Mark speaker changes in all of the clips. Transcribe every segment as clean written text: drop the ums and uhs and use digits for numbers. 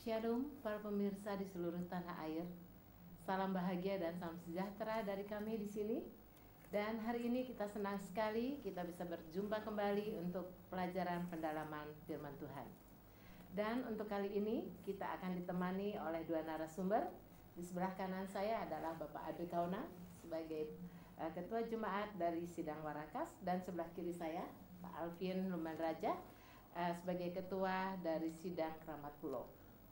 Speaker 1: Shalom para pemirsa di seluruh tanah air. Salam bahagia dan salam sejahtera dari kami di sini. Dan hari ini kita senang sekali kita bisa berjumpa kembali untuk pelajaran pendalaman firman Tuhan. Dan untuk kali ini kita akan ditemani oleh dua narasumber. Di sebelah kanan saya adalah Bapak Adri Kauna sebagai Ketua Jemaat dari Sidang Warakas, dan sebelah kiri saya Pak Alvin Luman Raja sebagai Ketua dari Sidang Keramat Pulau.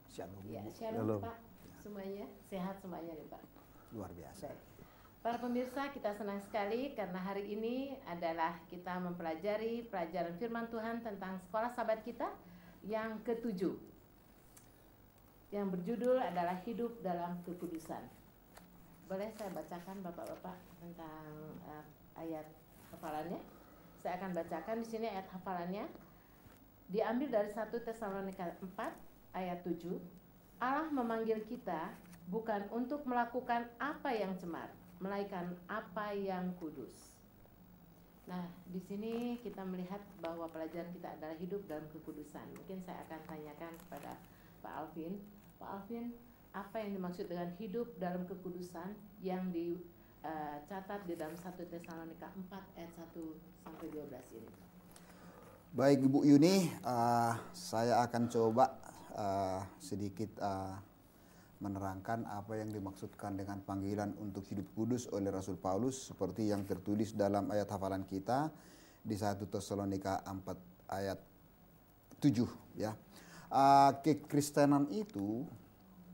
Speaker 2: Shalom.
Speaker 1: Ya, shalom Pak, semuanya sehat semuanya nih Pak.
Speaker 2: Luar biasa.
Speaker 1: Baik. Para pemirsa, kita senang sekali karena hari ini adalah kita mempelajari pelajaran firman Tuhan tentang sekolah sahabat kita yang ke-7, yang berjudul adalah Hidup dalam Kekudusan. Boleh saya bacakan Bapak-bapak tentang ayat hafalannya? Saya akan bacakan di sini ayat hafalannya. Diambil dari 1 Tesalonika 4 ayat 7. Allah memanggil kita bukan untuk melakukan apa yang cemar, melainkan apa yang kudus. Nah, di sini kita melihat bahwa pelajaran kita adalah hidup dalam kekudusan. Mungkin saya akan tanyakan kepada Pak Alvin. Pak Alvin, apa yang dimaksud dengan hidup dalam kekudusan yang dicatat di dalam 1 Tesalonika 4 ayat 1 sampai 12 ini?
Speaker 2: Baik Ibu Yuni, saya akan coba sedikit menerangkan apa yang dimaksudkan dengan panggilan untuk hidup kudus oleh Rasul Paulus seperti yang tertulis dalam ayat hafalan kita di 1 Tesalonika 4 ayat 7 ya. Kekristenan itu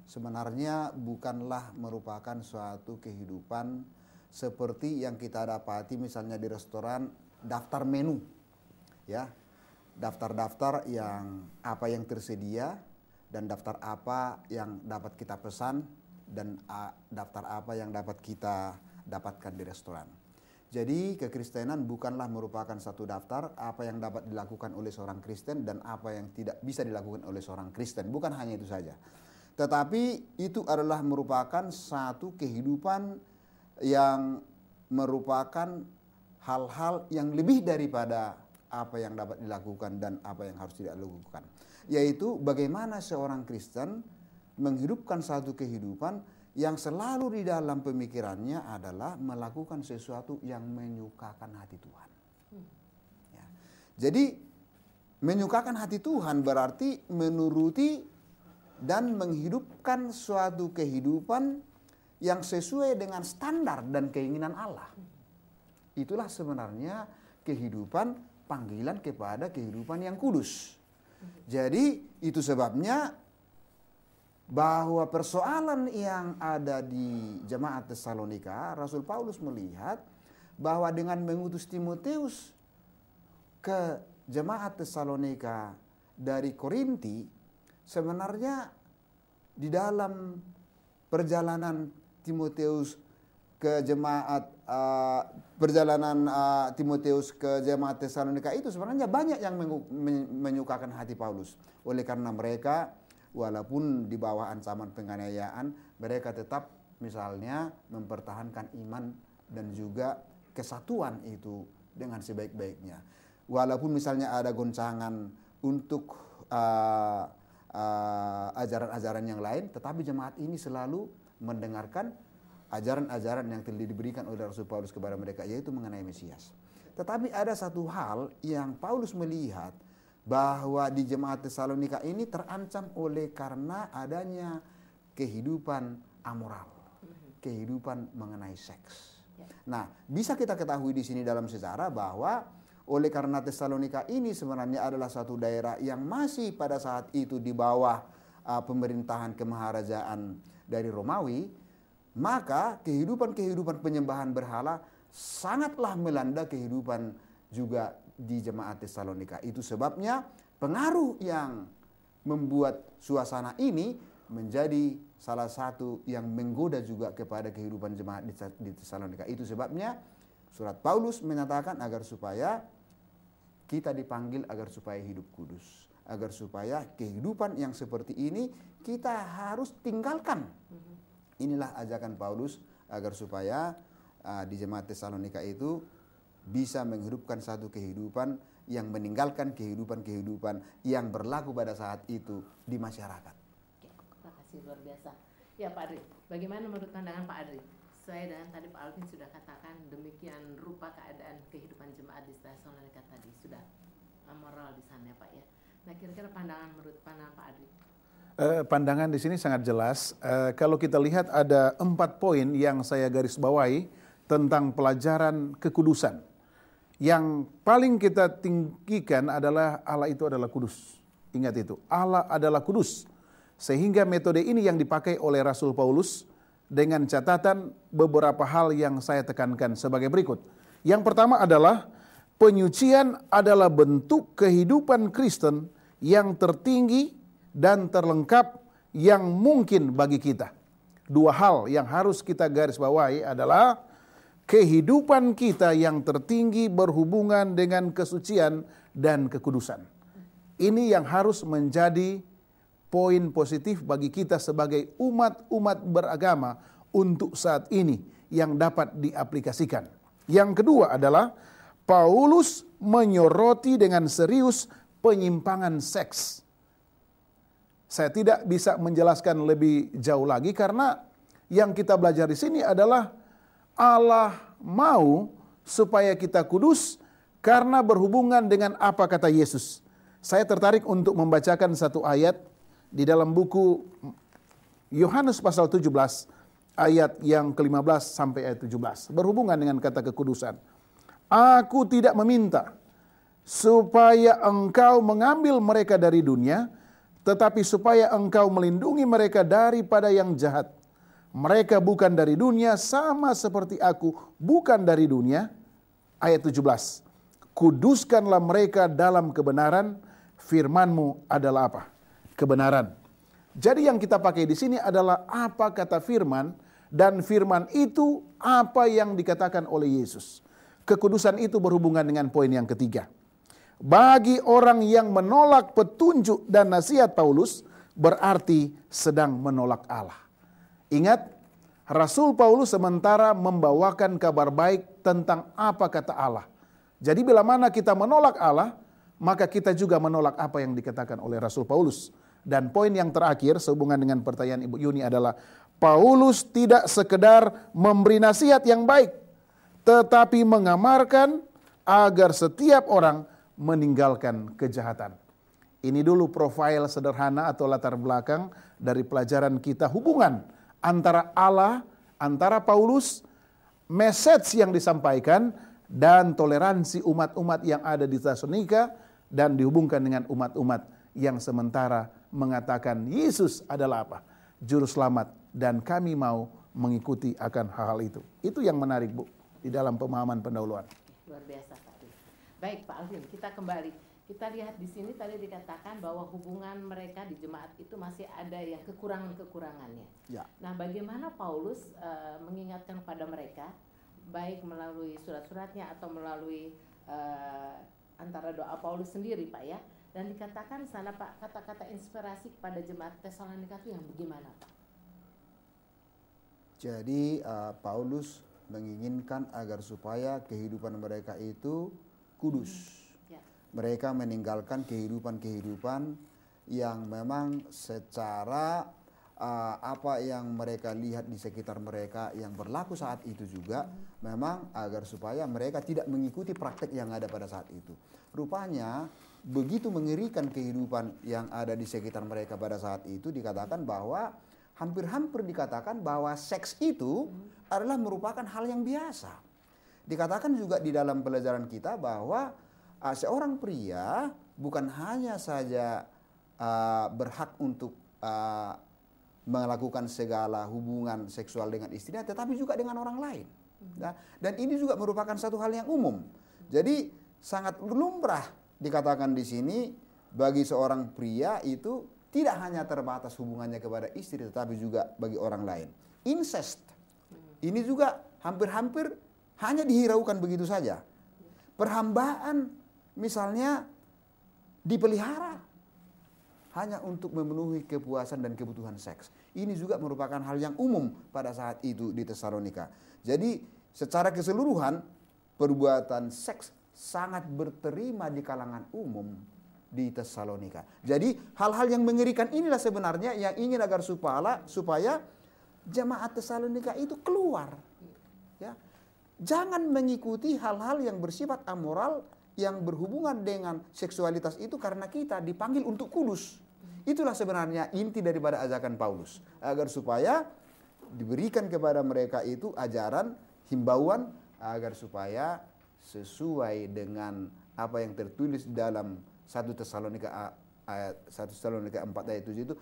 Speaker 2: sebenarnya bukanlah merupakan suatu kehidupan seperti yang kita dapati misalnya di restoran, daftar menu ya. Daftar-daftar yang apa yang tersedia dan daftar apa yang dapat kita pesan dan daftar apa yang dapat kita dapatkan di restoran. Jadi kekristenan bukanlah merupakan satu daftar apa yang dapat dilakukan oleh seorang Kristen dan apa yang tidak bisa dilakukan oleh seorang Kristen. Bukan hanya itu saja. Tetapi itu adalah merupakan satu kehidupan yang merupakan hal-hal yang lebih daripada apa yang dapat dilakukan dan apa yang harus tidak dilakukan. Yaitu bagaimana seorang Kristen menghidupkan satu kehidupan yang selalu di dalam pemikirannya adalah melakukan sesuatu yang menyukakan hati Tuhan. Ya. Jadi menyukakan hati Tuhan berarti menuruti dan menghidupkan suatu kehidupan yang sesuai dengan standar dan keinginan Allah. Itulah sebenarnya kehidupan panggilan kepada kehidupan yang kudus. Jadi itu sebabnya bahwa persoalan yang ada di jemaat Tesalonika, Rasul Paulus melihat bahwa dengan mengutus Timotius ke jemaat Tesalonika dari Korinti, sebenarnya di dalam perjalanan Timotius ke jemaat Timotius ke jemaat Tesalonika itu sebenarnya banyak yang menyukakan hati Paulus. Oleh karena mereka walaupun di bawah ancaman penganiayaan, mereka tetap misalnya mempertahankan iman dan juga kesatuan itu dengan sebaik-baiknya. Walaupun misalnya ada goncangan untuk ajaran-ajaran yang lain, tetapi jemaat ini selalu mendengarkan ajaran-ajaran yang telah diberikan oleh Rasul Paulus kepada mereka, yaitu mengenai Mesias. Tetapi ada satu hal yang Paulus melihat bahwa di jemaat Tesalonika ini terancam oleh karena adanya kehidupan amoral, kehidupan mengenai seks. Nah, bisa kita ketahui di sini dalam sejarah bahwa oleh karena Tesalonika ini sebenarnya adalah satu daerah yang masih pada saat itu di bawah pemerintahan kemaharajaan dari Romawi, maka kehidupan penyembahan berhala sangatlah melanda kehidupan juga di jemaat Tesalonika. Itu sebabnya pengaruh yang membuat suasana ini menjadi salah satu yang menggoda juga kepada kehidupan jemaat di Tesalonika. Itu sebabnya surat Paulus menyatakan agar supaya kita dipanggil agar supaya hidup kudus, agar supaya kehidupan yang seperti ini kita harus tinggalkan. Inilah ajakan Paulus agar supaya di jemaat Tesalonika itu bisa menghidupkan satu kehidupan yang meninggalkan kehidupan-kehidupan yang berlaku pada saat itu di masyarakat.
Speaker 1: Oke, terima kasih, luar biasa. Ya Pak Adri, bagaimana menurut pandangan Pak Adri? Saya dan tadi Pak Alvin sudah katakan demikian rupa keadaan kehidupan jemaat di Tesalonika tadi, sudah moral di sana ya Pak ya. Nah kira-kira menurut pandangan Pak Adri?
Speaker 3: Pandangan di sini sangat jelas. Kalau kita lihat ada 4 poin yang saya garis bawahi tentang pelajaran kekudusan. Yang paling kita tinggikan adalah Allah itu adalah kudus. Ingat itu, Allah adalah kudus. Sehingga metode ini yang dipakai oleh Rasul Paulus dengan catatan beberapa hal yang saya tekankan sebagai berikut. Yang pertama adalah penyucian adalah bentuk kehidupan Kristen yang tertinggi dan terlengkap yang mungkin bagi kita. 2 hal yang harus kita garis bawahi adalah kehidupan kita yang tertinggi berhubungan dengan kesucian dan kekudusan. Ini yang harus menjadi poin positif bagi kita sebagai umat-umat beragama untuk saat ini yang dapat diaplikasikan. Yang kedua adalah Paulus menyoroti dengan serius penyimpangan seks. Saya tidak bisa menjelaskan lebih jauh lagi karena yang kita belajar di sini adalah Allah mau supaya kita kudus karena berhubungan dengan apa kata Yesus. Saya tertarik untuk membacakan satu ayat di dalam buku Yohanes pasal 17 ayat yang ke-15 sampai ayat 17. Berhubungan dengan kata kekudusan. Aku tidak meminta supaya engkau mengambil mereka dari dunia, tetapi supaya engkau melindungi mereka daripada yang jahat. Mereka bukan dari dunia sama seperti aku bukan dari dunia. Ayat 17. Kuduskanlah mereka dalam kebenaran, firman-Mu adalah apa? Kebenaran. Jadi yang kita pakai di sini adalah apa kata firman, dan firman itu apa yang dikatakan oleh Yesus. Kekudusan itu berhubungan dengan poin yang ketiga. Bagi orang yang menolak petunjuk dan nasihat Paulus, berarti sedang menolak Allah. Ingat, Rasul Paulus sementara membawakan kabar baik tentang apa kata Allah. Jadi bila mana kita menolak Allah, maka kita juga menolak apa yang dikatakan oleh Rasul Paulus. Dan poin yang terakhir sehubungan dengan pertanyaan Ibu Yuni adalah Paulus tidak sekedar memberi nasihat yang baik, tetapi mengamarkan agar setiap orang meninggalkan kejahatan. Ini dulu profil sederhana atau latar belakang dari pelajaran kita hubungan antara Allah, antara Paulus, message yang disampaikan, dan toleransi umat-umat yang ada di Tesalonika, dan dihubungkan dengan umat-umat yang sementara mengatakan Yesus adalah apa? Juru selamat, dan kami mau mengikuti akan hal-hal itu. Itu yang menarik, Bu, di dalam pemahaman pendahuluan.
Speaker 1: Luar biasa, Pak. Baik, Pak Alvin, kita kembali. Kita lihat di sini tadi dikatakan bahwa hubungan mereka di jemaat itu masih ada yang kekurangan-kekurangannya.
Speaker 2: Ya.
Speaker 1: Nah, bagaimana Paulus mengingatkan kepada mereka, baik melalui surat-suratnya atau melalui antara doa Paulus sendiri, Pak ya. Dan dikatakan sana Pak, kata-kata inspirasi kepada jemaat Tesalonika itu yang bagaimana, Pak?
Speaker 2: Jadi Paulus menginginkan agar supaya kehidupan mereka itu kudus.
Speaker 1: Ya.
Speaker 2: Mereka meninggalkan kehidupan-kehidupan yang memang secara apa yang mereka lihat di sekitar mereka yang berlaku saat itu juga memang agar supaya mereka tidak mengikuti praktek yang ada pada saat itu. Rupanya begitu mengerikan kehidupan yang ada di sekitar mereka pada saat itu, dikatakan bahwa hampir-hampir dikatakan bahwa seks itu adalah merupakan hal yang biasa. Dikatakan juga di dalam pelajaran kita bahwa seorang pria bukan hanya saja berhak untuk melakukan segala hubungan seksual dengan istrinya, tetapi juga dengan orang lain. Dan ini juga merupakan satu hal yang umum. Jadi sangat lumrah dikatakan di sini bagi seorang pria itu tidak hanya terbatas hubungannya kepada istri, tetapi juga bagi orang lain. Incest, ini juga hampir-hampir hanya dihiraukan begitu saja. Perhambaan misalnya dipelihara hanya untuk memenuhi kepuasan dan kebutuhan seks. Ini juga merupakan hal yang umum pada saat itu di Tesalonika. Jadi secara keseluruhan perbuatan seks sangat berterima di kalangan umum di Tesalonika. Jadi hal-hal yang mengerikan inilah sebenarnya yang ingin agar supaya jemaat Tesalonika itu keluar. Ya. Jangan mengikuti hal-hal yang bersifat amoral yang berhubungan dengan seksualitas itu karena kita dipanggil untuk kudus. Itulah sebenarnya inti daripada ajakan Paulus. Agar supaya diberikan kepada mereka itu ajaran, himbauan agar supaya sesuai dengan apa yang tertulis dalam 1 Tesalonika 4 ayat 7 itu,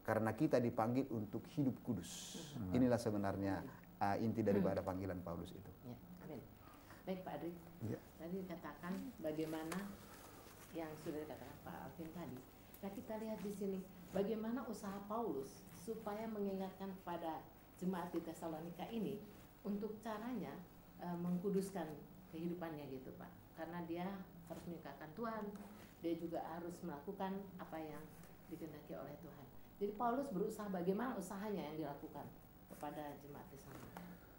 Speaker 2: karena kita dipanggil untuk hidup kudus. Inilah sebenarnya inti daripada panggilan Paulus itu.
Speaker 1: Ya, amin. Baik Pak Adri, tadi dikatakan bagaimana yang sudah dikatakan Pak Alvin tadi. Nah kita lihat di sini bagaimana usaha Paulus supaya mengingatkan kepada jemaat di Tesalonika ini untuk caranya mengkuduskan kehidupannya gitu Pak. Karena dia harus menyukakan Tuhan, dia juga harus melakukan apa yang dikehendaki oleh Tuhan. Jadi Paulus berusaha bagaimana usahanya yang dilakukan kepada jemaat di sana.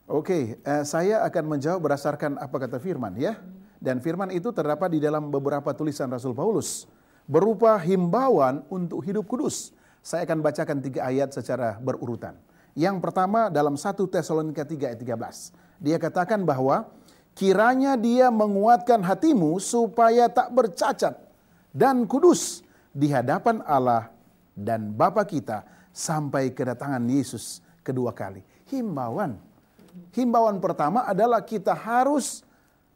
Speaker 3: Oke, saya akan menjawab berdasarkan apa kata firman ya. Dan firman itu terdapat di dalam beberapa tulisan Rasul Paulus berupa himbauan untuk hidup kudus. Saya akan bacakan 3 ayat secara berurutan. Yang pertama dalam 1 Tesalonika 3 ayat 13. Dia katakan bahwa kiranya dia menguatkan hatimu supaya tak bercacat dan kudus di hadapan Allah dan Bapa kita sampai kedatangan Yesus kedua kali. Himbauan. Himbauan pertama adalah kita harus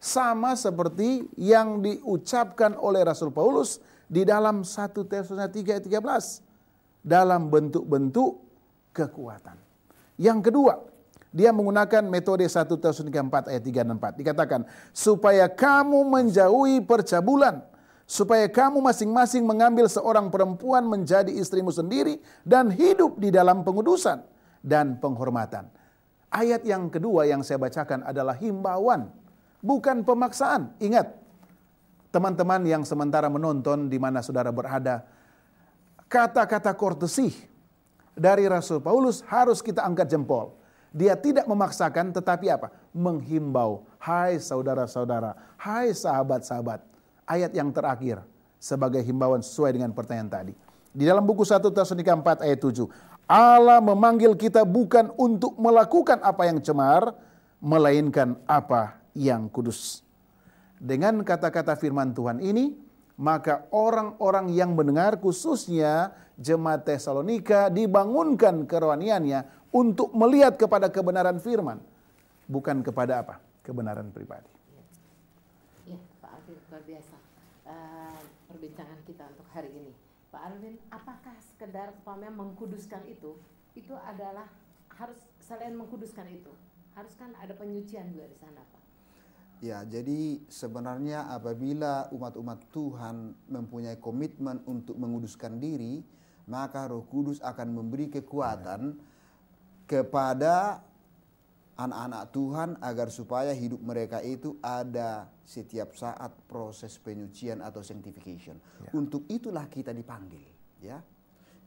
Speaker 3: sama seperti yang diucapkan oleh Rasul Paulus di dalam 1 Tesalonika 3 ayat 13. Dalam bentuk-bentuk kekuatan. Yang kedua, dia menggunakan metode 1 Tesalonika 4 ayat 3 dan 4. Dikatakan, supaya kamu menjauhi percabulan, supaya kamu masing-masing mengambil seorang perempuan menjadi istrimu sendiri dan hidup di dalam pengudusan dan penghormatan. Ayat yang kedua yang saya bacakan adalah himbauan, bukan pemaksaan. Ingat, teman-teman yang sementara menonton di mana saudara berada, kata-kata courtesy dari Rasul Paulus harus kita angkat jempol. Dia tidak memaksakan tetapi apa? Menghimbau. Hai saudara-saudara, hai sahabat-sahabat. Ayat yang terakhir sebagai himbauan sesuai dengan pertanyaan tadi. Di dalam buku 1 Tesalonika 4 ayat 7. Allah memanggil kita bukan untuk melakukan apa yang cemar, melainkan apa yang kudus. Dengan kata-kata firman Tuhan ini, maka orang-orang yang mendengar khususnya jemaat Tesalonika dibangunkan kerohaniannya untuk melihat kepada kebenaran firman, bukan kepada apa? Kebenaran pribadi.
Speaker 1: Ya, Pak Alvin, luar biasa perbincangan kita untuk hari ini. Pak Alvin, apakah sekedar mengkuduskan itu adalah harus selain mengkuduskan itu, harus kan ada penyucian juga di sana, Pak?
Speaker 2: Ya, jadi sebenarnya apabila umat-umat Tuhan mempunyai komitmen untuk menguduskan diri, maka Roh Kudus akan memberi kekuatan kepada anak-anak Tuhan agar supaya hidup mereka itu ada setiap saat proses penyucian atau sanctification. Ya. Untuk itulah kita dipanggil, ya.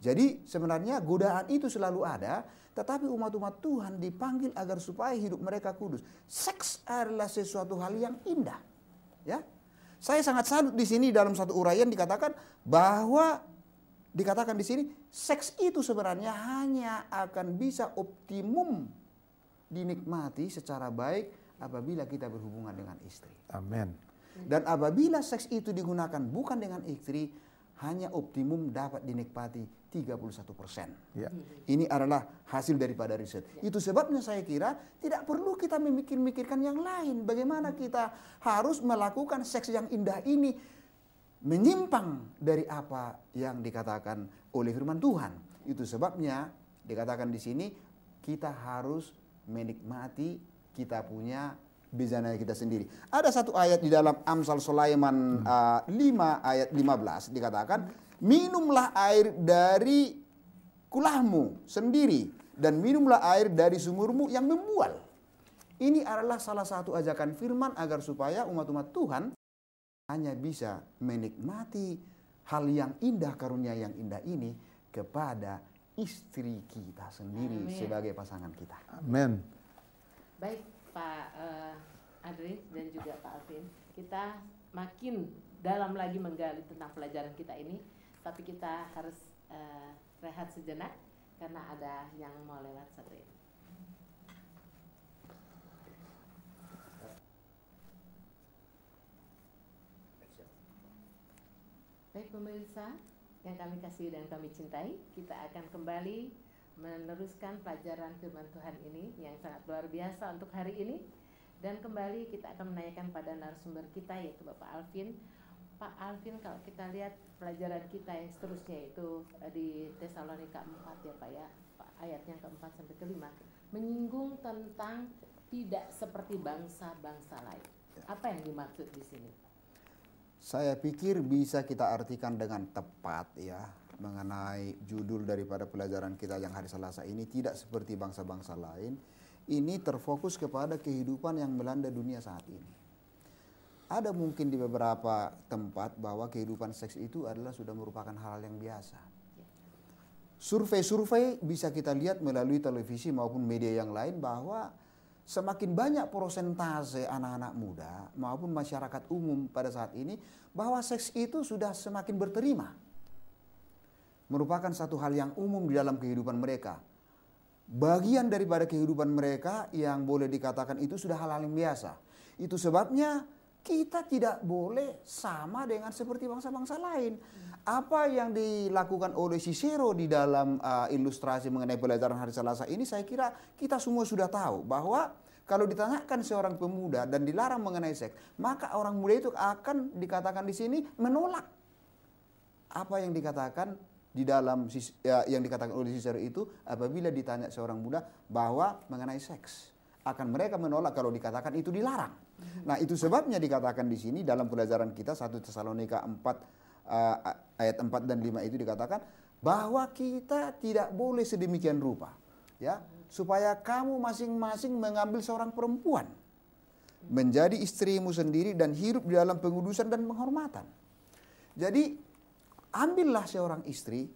Speaker 2: Jadi sebenarnya godaan itu selalu ada, tetapi umat-umat Tuhan dipanggil agar supaya hidup mereka kudus. Seks adalah sesuatu hal yang indah, ya. Saya sangat salut di sini dalam satu uraian dikatakan bahwa dikatakan di sini seks itu sebenarnya hanya akan bisa optimum dinikmati secara baik apabila kita berhubungan dengan istri.
Speaker 3: Amin.
Speaker 2: Dan apabila seks itu digunakan bukan dengan istri, hanya optimum dapat dinikmati 31%.
Speaker 3: Ya.
Speaker 2: Ini adalah hasil daripada riset. Itu sebabnya saya kira tidak perlu kita memikirkan yang lain. Bagaimana kita harus melakukan seks yang indah ini menyimpang dari apa yang dikatakan oleh firman Tuhan. Itu sebabnya dikatakan di sini kita harus menikmati kita punya bezana kita sendiri. Ada satu ayat di dalam Amsal Sulaiman 5 ayat 15 dikatakan, minumlah air dari kulahmu sendiri dan minumlah air dari sumurmu yang membual. Ini adalah salah satu ajakan firman agar supaya umat-umat Tuhan hanya bisa menikmati hal yang indah, karunia yang indah ini kepada istri kita sendiri. Amin. Sebagai pasangan kita.
Speaker 3: Amin.
Speaker 1: Baik Pak Adri dan juga Pak Alvin. Kita makin dalam lagi menggali tentang pelajaran kita ini, tapi kita harus rehat sejenak karena ada yang mau lewat satu ini. Baik pemirsa yang kami kasih dan kami cintai, kita akan kembali meneruskan pelajaran firman Tuhan ini yang sangat luar biasa untuk hari ini. Dan kembali kita akan menanyakan pada narasumber kita yaitu Bapak Alvin. Pak Alvin, kalau kita lihat pelajaran kita yang seterusnya itu di Tesalonika 4 ya Pak ya, ayat yang ke-4 sampai ke-5, menyinggung tentang tidak seperti bangsa-bangsa lain. Apa yang dimaksud di sini?
Speaker 2: Saya pikir bisa kita artikan dengan tepat ya mengenai judul daripada pelajaran kita yang hari Selasa ini, tidak seperti bangsa-bangsa lain. Ini terfokus kepada kehidupan yang melanda dunia saat ini. Ada mungkin di beberapa tempat bahwa kehidupan seks itu adalah sudah merupakan hal yang biasa. Survei-survei bisa kita lihat melalui televisi maupun media yang lain bahwa semakin banyak persentase anak-anak muda maupun masyarakat umum pada saat ini bahwa seks itu sudah semakin berterima. Merupakan satu hal yang umum di dalam kehidupan mereka. Bagian daripada kehidupan mereka yang boleh dikatakan itu sudah hal-hal yang biasa. Itu sebabnya kita tidak boleh sama dengan seperti bangsa-bangsa lain. Apa yang dilakukan oleh Cicero di dalam ilustrasi mengenai pelajaran hari Selasa ini, saya kira kita semua sudah tahu bahwa kalau ditanyakan seorang pemuda dan dilarang mengenai seks, maka orang muda itu akan dikatakan di sini menolak apa yang dikatakan di dalam yang dikatakan oleh Cicero itu. Apabila ditanya seorang muda bahwa mengenai seks, akan mereka menolak kalau dikatakan itu dilarang. Nah, itu sebabnya dikatakan di sini dalam pelajaran kita 1 Tesalonika 4 ayat 4 dan 5 itu dikatakan bahwa kita tidak boleh sedemikian rupa, ya, supaya kamu masing-masing mengambil seorang perempuan menjadi istrimu sendiri dan hidup di dalam pengudusan dan penghormatan. Jadi ambillah seorang istri,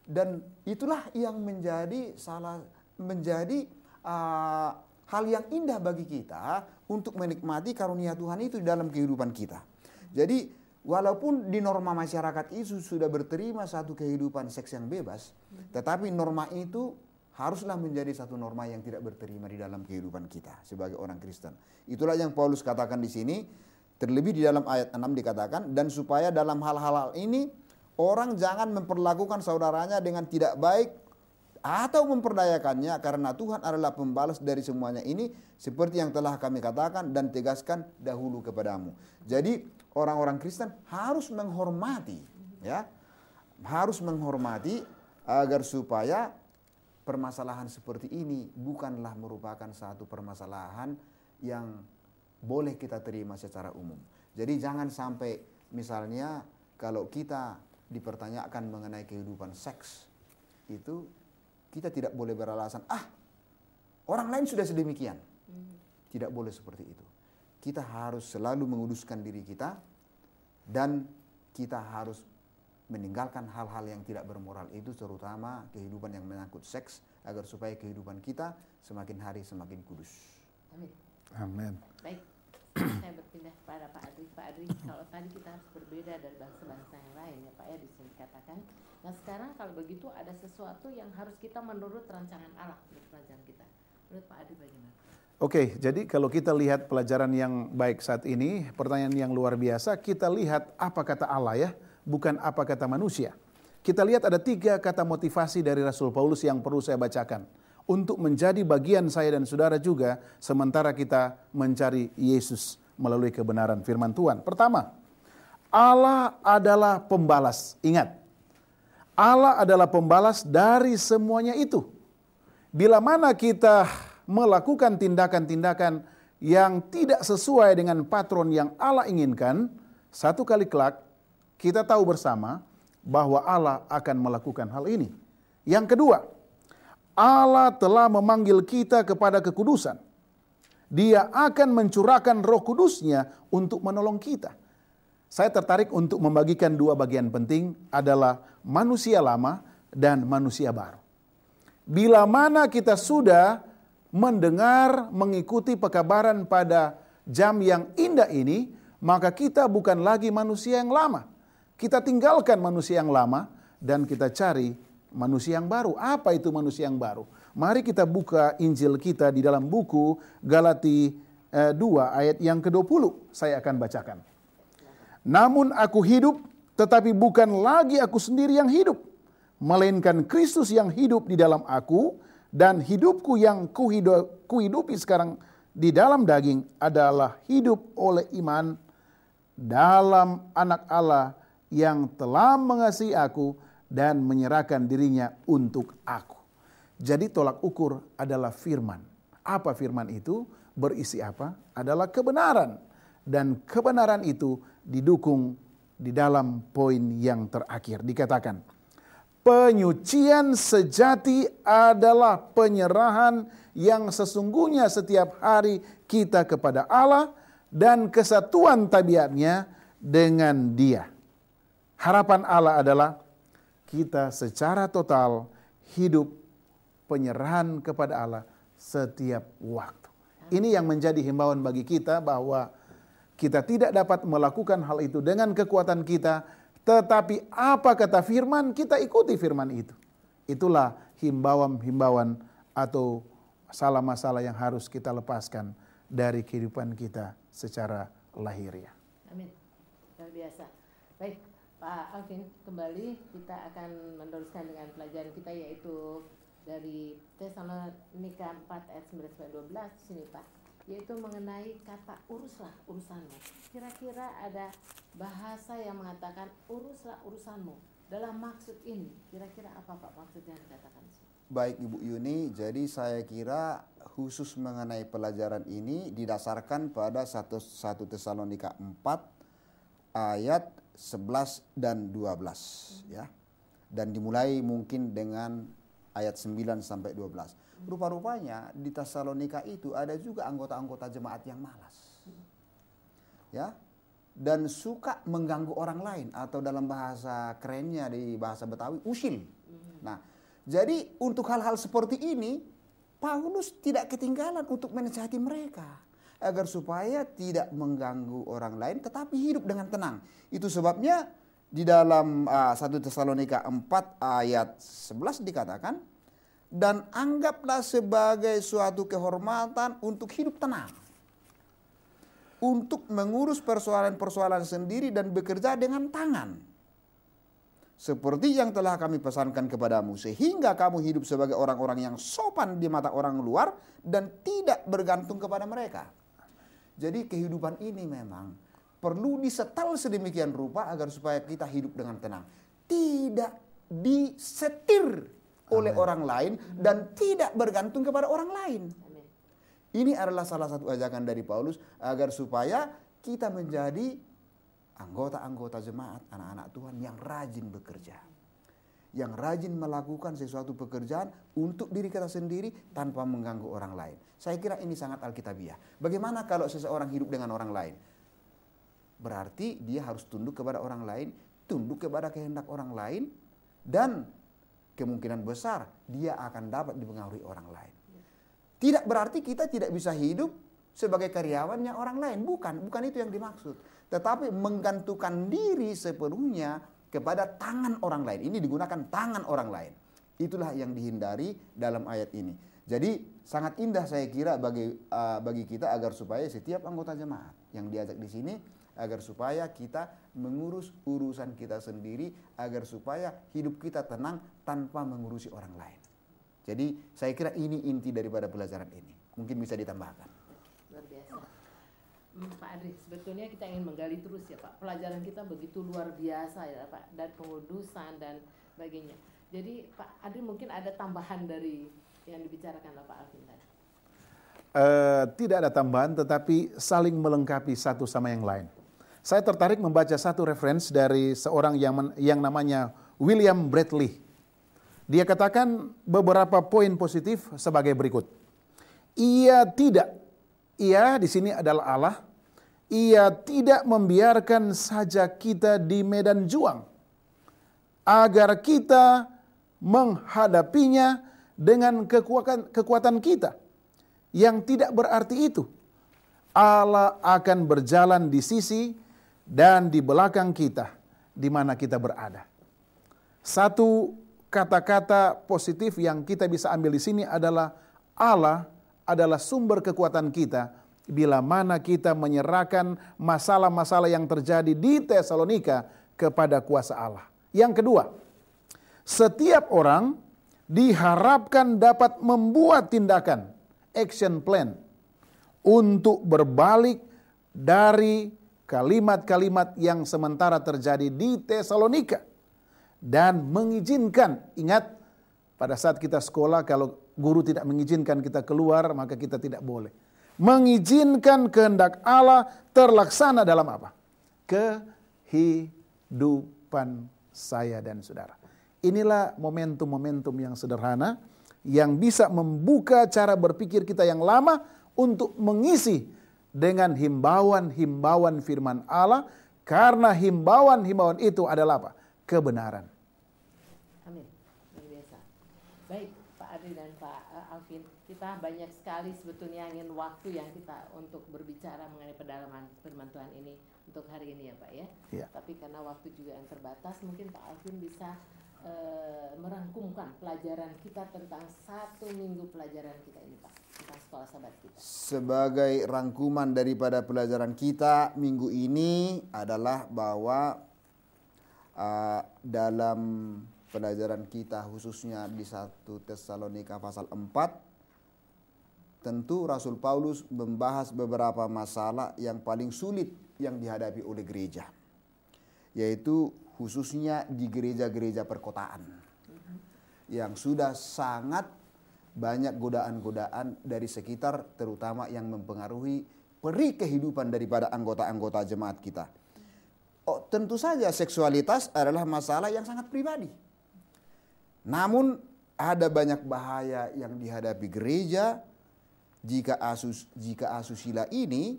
Speaker 2: dan itulah yang menjadi hal yang indah bagi kita untuk menikmati karunia Tuhan itu di dalam kehidupan kita. Jadi walaupun di norma masyarakat itu sudah berterima satu kehidupan seks yang bebas, tetapi norma itu haruslah menjadi satu norma yang tidak berterima di dalam kehidupan kita sebagai orang Kristen. Itulah yang Paulus katakan di sini, terlebih di dalam ayat 6 dikatakan, dan supaya dalam hal-hal ini orang jangan memperlakukan saudaranya dengan tidak baik atau memperdayakannya, karena Tuhan adalah pembalas dari semuanya ini, seperti yang telah kami katakan dan tegaskan dahulu kepadamu. Jadi orang-orang Kristen harus menghormati, ya, harus menghormati agar supaya permasalahan seperti ini bukanlah merupakan satu permasalahan yang boleh kita terima secara umum. Jadi jangan sampai misalnya kalau kita dipertanyakan mengenai kehidupan seks itu, kita tidak boleh beralasan, orang lain sudah sedemikian. Tidak boleh seperti itu. Kita harus selalu menguduskan diri kita, dan kita harus meninggalkan hal-hal yang tidak bermoral itu, terutama kehidupan yang menyangkut seks, agar supaya kehidupan kita semakin hari semakin kudus.
Speaker 1: Amin.
Speaker 3: Amin.
Speaker 1: Baik, saya berpindah kepada Pak Adri. Pak Adri, kalau tadi kita harus berbeda dari bangsa-bangsa yang lain ya Pak ya, di sini dikatakan. Nah sekarang kalau begitu ada sesuatu yang harus kita menurut rancangan Allah untuk pelajaran kita. Menurut Pak Adri bagaimana?
Speaker 3: Oke, jadi kalau kita lihat pelajaran yang baik saat ini, pertanyaan yang luar biasa, kita lihat apa kata Allah ya, bukan apa kata manusia. Kita lihat ada 3 kata motivasi dari Rasul Paulus yang perlu saya bacakan untuk menjadi bagian saya dan saudara juga sementara kita mencari Yesus melalui kebenaran firman Tuhan. Pertama, Allah adalah pembalas. Ingat, Allah adalah pembalas dari semuanya itu. Bila mana kita melakukan tindakan-tindakan yang tidak sesuai dengan patron yang Allah inginkan, satu kali kelak kita tahu bersama bahwa Allah akan melakukan hal ini. Yang kedua, Allah telah memanggil kita kepada kekudusan. Dia akan mencurahkan Roh Kudus-Nya untuk menolong kita. Saya tertarik untuk membagikan 2 bagian penting, adalah manusia lama dan manusia baru. Bila mana kita sudah mendengar, mengikuti pekabaran pada jam yang indah ini, maka kita bukan lagi manusia yang lama. Kita tinggalkan manusia yang lama dan kita cari manusia yang baru. Apa itu manusia yang baru? Mari kita buka Injil kita di dalam buku Galati 2 ayat yang ke-20. Saya akan bacakan. Namun aku hidup, tetapi bukan lagi aku sendiri yang hidup, melainkan Kristus yang hidup di dalam aku, dan hidupku yang kuhidupi sekarang di dalam daging adalah hidup oleh iman dalam Anak Allah yang telah mengasihi aku dan menyerahkan dirinya untuk aku. Jadi tolak ukur adalah firman. Apa firman itu? Berisi apa? Adalah kebenaran. Dan kebenaran itu didukung di dalam poin yang terakhir. Dikatakan, penyucian sejati adalah penyerahan yang sesungguhnya setiap hari kita kepada Allah dan kesatuan tabiatnya dengan Dia. Harapan Allah adalah kita secara total hidup penyerahan kepada Allah setiap waktu. Ini yang menjadi himbauan bagi kita bahwa kita tidak dapat melakukan hal itu dengan kekuatan kita, tetapi apa kata firman, kita ikuti firman itu. Itulah himbauan-himbauan atau masalah-masalah yang harus kita lepaskan dari kehidupan kita secara lahiriah.
Speaker 1: Amin. Luar biasa. Baik, Pak Alvin, kembali kita akan meneruskan dengan pelajaran kita, yaitu dari Tesalonika 4 ayat 9-12 sini, Pak, yaitu mengenai kata uruslah urusanmu. Kira-kira ada bahasa yang mengatakan uruslah urusanmu. Dalam maksud ini, kira-kira apa Pak maksudnya yang dikatakan?
Speaker 2: Baik Ibu Yuni, jadi saya kira khusus mengenai pelajaran ini didasarkan pada 1 Tesalonika 4 ayat 11 dan 12 ya. Dan dimulai mungkin dengan ayat 9 sampai 12. Rupa-rupanya di Tesalonika itu ada juga anggota-anggota jemaat yang malas. Ya. Dan suka mengganggu orang lain, atau dalam bahasa kerennya di bahasa Betawi, usil. Nah, jadi untuk hal-hal seperti ini Paulus tidak ketinggalan untuk menasihati mereka agar supaya tidak mengganggu orang lain tetapi hidup dengan tenang. Itu sebabnya di dalam 1 Tesalonika 4 ayat 11 dikatakan, dan anggaplah sebagai suatu kehormatan untuk hidup tenang, untuk mengurus persoalan-persoalan sendiri dan bekerja dengan tangan, seperti yang telah kami pesankan kepadamu, sehingga kamu hidup sebagai orang-orang yang sopan di mata orang luar dan tidak bergantung kepada mereka. Jadi kehidupan ini memang perlu disetel sedemikian rupa agar supaya kita hidup dengan tenang, tidak disetir oleh orang lain dan tidak bergantung kepada orang lain. Ini adalah salah satu ajakan dari Paulus agar supaya kita menjadi anggota-anggota jemaat, anak-anak Tuhan yang rajin bekerja, yang rajin melakukan sesuatu pekerjaan untuk diri kita sendiri tanpa mengganggu orang lain. Saya kira ini sangat alkitabiah. Bagaimana kalau seseorang hidup dengan orang lain? Berarti dia harus tunduk kepada orang lain, tunduk kepada kehendak orang lain, dan kemungkinan besar dia akan dapat dipengaruhi orang lain. Tidak berarti kita tidak bisa hidup sebagai karyawannya orang lain. Bukan itu yang dimaksud. Tetapi menggantungkan diri sepenuhnya kepada tangan orang lain. Ini digunakan tangan orang lain. Itulah yang dihindari dalam ayat ini. Jadi sangat indah saya kira bagi kita agar supaya setiap anggota jemaat yang diajak di sini, agar supaya kita mengurus urusan kita sendiri, agar supaya hidup kita tenang tanpa mengurusi orang lain. Jadi saya kira ini inti daripada pelajaran ini. Mungkin bisa ditambahkan.
Speaker 1: Luar biasa. Pak Adri, sebetulnya kita ingin menggali terus ya Pak. Pelajaran kita begitu luar biasa ya Pak. Dan pengudusan dan sebagainya. Jadi Pak Adri mungkin ada tambahan dari yang dibicarakan Pak Alvin tadi.
Speaker 3: Tidak ada tambahan, tetapi saling melengkapi satu sama yang lain. Saya tertarik membaca satu referensi dari seorang yang namanya William Bradley. Dia katakan beberapa poin positif sebagai berikut. Ia di sini adalah Allah. Ia tidak membiarkan saja kita di medan juang, agar kita menghadapinya dengan kekuatan kita. Yang tidak berarti itu Allah akan berjalan di sisi dan di belakang kita, di mana kita berada. Satu kata-kata positif yang kita bisa ambil di sini adalah Allah adalah sumber kekuatan kita bila mana kita menyerahkan masalah-masalah yang terjadi di Tesalonika kepada kuasa Allah. Yang kedua, setiap orang diharapkan dapat membuat tindakan, action plan, untuk berbalik dari kalimat-kalimat yang sementara terjadi di Tesalonika. Dan mengizinkan, ingat pada saat kita sekolah kalau guru tidak mengizinkan kita keluar maka kita tidak boleh. Mengizinkan kehendak Allah terlaksana dalam apa? Kehidupan saya dan saudara. Inilah momentum-momentum yang sederhana yang bisa membuka cara berpikir kita yang lama untuk mengisi dengan himbauan-himbauan firman Allah, karena himbauan-himbauan itu adalah apa? Kebenaran.
Speaker 1: Amin. Luar biasa. Baik, Pak Adri dan Pak Alvin, kita banyak sekali sebetulnya ingin waktu yang kita untuk berbicara mengenai pedalaman firman Tuhan ini untuk hari ini ya Pak ya.
Speaker 3: Ya.
Speaker 1: Tapi karena waktu juga yang terbatas, mungkin Pak Alvin bisa merangkumkan pelajaran kita tentang 1 minggu pelajaran kita ini Pak, tentang sekolah sahabat kita.
Speaker 2: Sebagai rangkuman daripada pelajaran kita minggu ini adalah bahwa dalam pelajaran kita khususnya di 1 Tesalonika pasal 4, tentu Rasul Paulus membahas beberapa masalah yang paling sulit yang dihadapi oleh gereja, yaitu khususnya di gereja-gereja perkotaan yang sudah sangat banyak godaan-godaan dari sekitar, terutama yang mempengaruhi peri kehidupan daripada anggota-anggota jemaat kita. Oh, tentu saja seksualitas adalah masalah yang sangat pribadi. Namun ada banyak bahaya yang dihadapi gereja jika asusila ini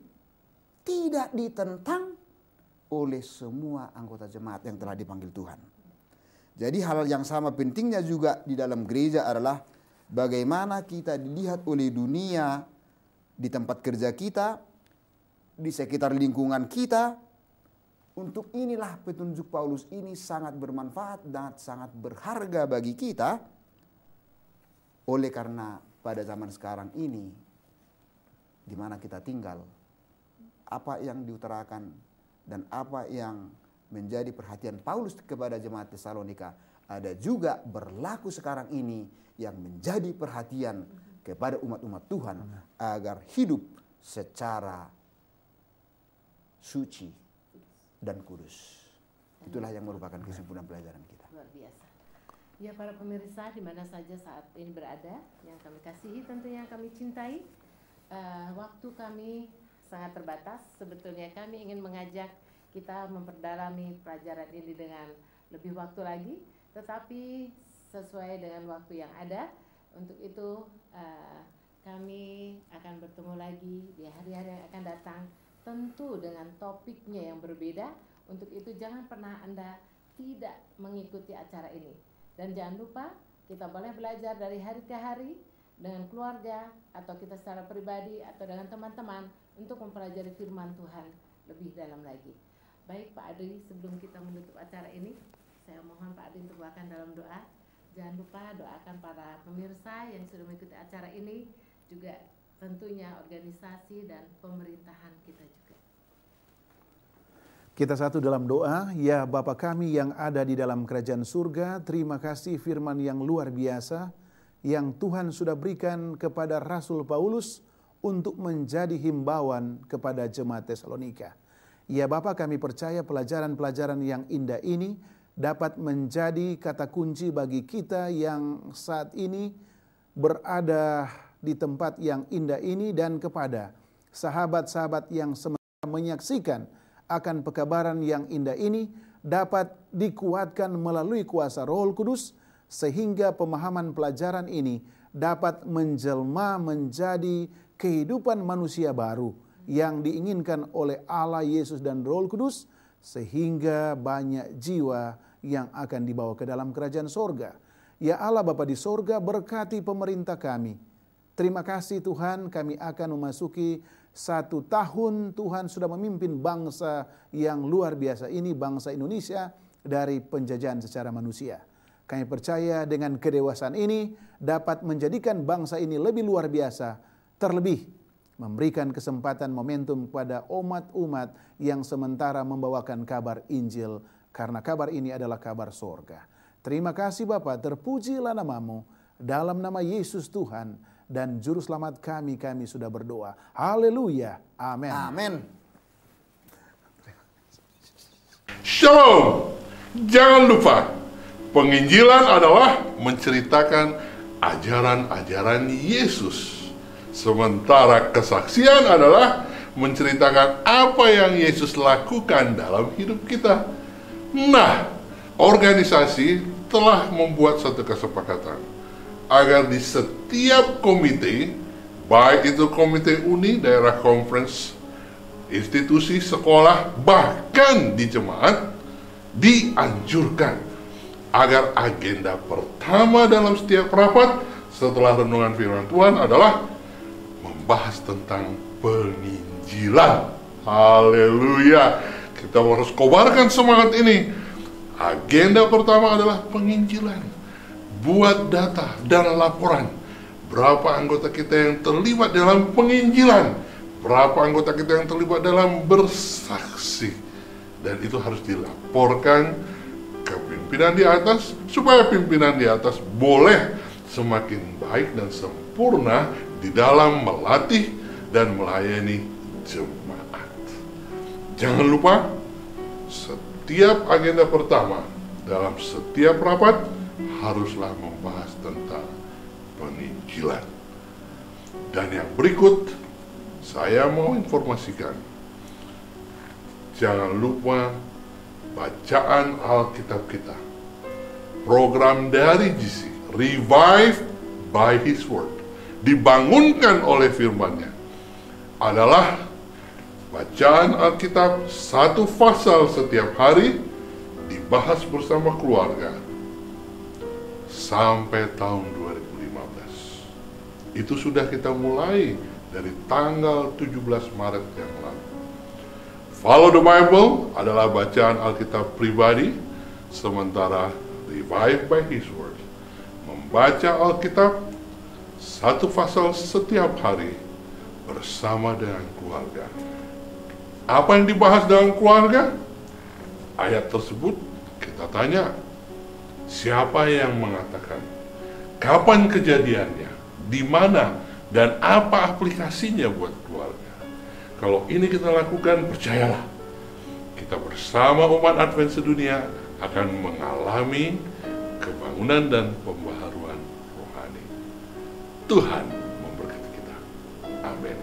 Speaker 2: tidak ditentang oleh semua anggota jemaat yang telah dipanggil Tuhan. Jadi hal yang sama pentingnya juga di dalam gereja adalah bagaimana kita dilihat oleh dunia di tempat kerja kita, di sekitar lingkungan kita. Untuk inilah petunjuk Paulus ini sangat bermanfaat dan sangat berharga bagi kita. Oleh karena pada zaman sekarang ini, di mana kita tinggal, apa yang diutarakan dan apa yang menjadi perhatian Paulus kepada jemaat Tesalonika ada juga berlaku sekarang ini yang menjadi perhatian kepada umat-umat Tuhan agar hidup secara suci dan kudus. Itulah yang merupakan kesimpulan pelajaran kita.
Speaker 1: Luar biasa. Ya para pemirsa di mana saja saat ini berada, yang kami kasihi tentunya yang kami cintai, waktu kami sangat terbatas. Sebetulnya kami ingin mengajak kita memperdalami pelajaran ini dengan lebih waktu lagi, tetapi sesuai dengan waktu yang ada. Untuk itu kami akan bertemu lagi di hari-hari yang akan datang, tentu dengan topiknya yang berbeda. Untuk itu jangan pernah Anda tidak mengikuti acara ini. Dan jangan lupa kita boleh belajar dari hari ke hari dengan keluarga atau kita secara pribadi atau dengan teman-teman untuk mempelajari firman Tuhan lebih dalam lagi. Baik Pak Adri, sebelum kita menutup acara ini, saya mohon Pak Adri untuk doakan dalam doa. Jangan lupa doakan para pemirsa yang sudah mengikuti acara ini, juga tentunya organisasi dan pemerintahan kita juga.
Speaker 3: Kita satu dalam doa. Ya Bapa kami yang ada di dalam kerajaan surga, terima kasih firman yang luar biasa yang Tuhan sudah berikan kepada Rasul Paulus untuk menjadi himbauan kepada jemaat Tesalonika. Ya Bapa, kami percaya pelajaran-pelajaran yang indah ini dapat menjadi kata kunci bagi kita yang saat ini berada di tempat yang indah ini, dan kepada sahabat-sahabat yang sementara menyaksikan akan pekabaran yang indah ini dapat dikuatkan melalui kuasa Roh Kudus, sehingga pemahaman pelajaran ini dapat menjelma menjadi kehidupan manusia baru yang diinginkan oleh Allah, Yesus dan Roh Kudus, sehingga banyak jiwa yang akan dibawa ke dalam kerajaan sorga. Ya Allah Bapa di sorga, berkati pemerintah kami, Terima kasih Tuhan, kami akan memasuki 1 tahun Tuhan sudah memimpin bangsa yang luar biasa ini, bangsa Indonesia, dari penjajahan secara manusia. Kami percaya dengan kedewasaan ini dapat menjadikan bangsa ini lebih luar biasa, terlebih memberikan kesempatan momentum kepada umat-umat yang sementara membawakan kabar Injil, karena kabar ini adalah kabar sorga. Terima kasih Bapa, terpujilah nama-Mu, dalam nama Yesus Tuhan dan Juru Selamat kami sudah berdoa. Haleluya. Amin.
Speaker 2: Amin.
Speaker 4: Shalom. Jangan lupa, penginjilan adalah menceritakan ajaran-ajaran Yesus. Sementara kesaksian adalah menceritakan apa yang Yesus lakukan dalam hidup kita. Nah, organisasi telah membuat satu kesepakatan agar di setiap komite, baik itu komite uni, daerah conference, institusi, sekolah, bahkan di jemaat, dianjurkan agar agenda pertama dalam setiap rapat setelah renungan firman Tuhan adalah membahas tentang penginjilan. Haleluya. Kita harus kobarkan semangat ini. Agenda pertama adalah penginjilan. Buat data dan laporan. Berapa anggota kita yang terlibat dalam penginjilan? Berapa anggota kita yang terlibat dalam bersaksi? Dan itu harus dilaporkan ke pimpinan di atas, supaya pimpinan di atas boleh semakin baik dan sempurna di dalam melatih dan melayani jemaat. Jangan lupa, setiap agenda pertama dalam setiap rapat haruslah membahas tentang penginjilan. Dan yang berikut, saya mau informasikan, jangan lupa bacaan Alkitab kita. Program dari GC, Revive by His Word, dibangunkan oleh firman-Nya, adalah bacaan Alkitab 1 pasal setiap hari, dibahas bersama keluarga sampai tahun 2015. Itu sudah kita mulai dari tanggal 17 Maret yang lalu. Follow the Bible adalah bacaan Alkitab pribadi, sementara Revive by His Word, membaca Alkitab 1 pasal setiap hari bersama dengan keluarga. Apa yang dibahas dalam keluarga? Ayat tersebut kita tanya, siapa yang mengatakan? Kapan kejadiannya? Di mana? Dan apa aplikasinya buat keluarga? Kalau ini kita lakukan, percayalah, kita bersama umat Advent sedunia akan mengalami kebangunan dan pembaharuan rohani. Tuhan memberkati kita. Amin.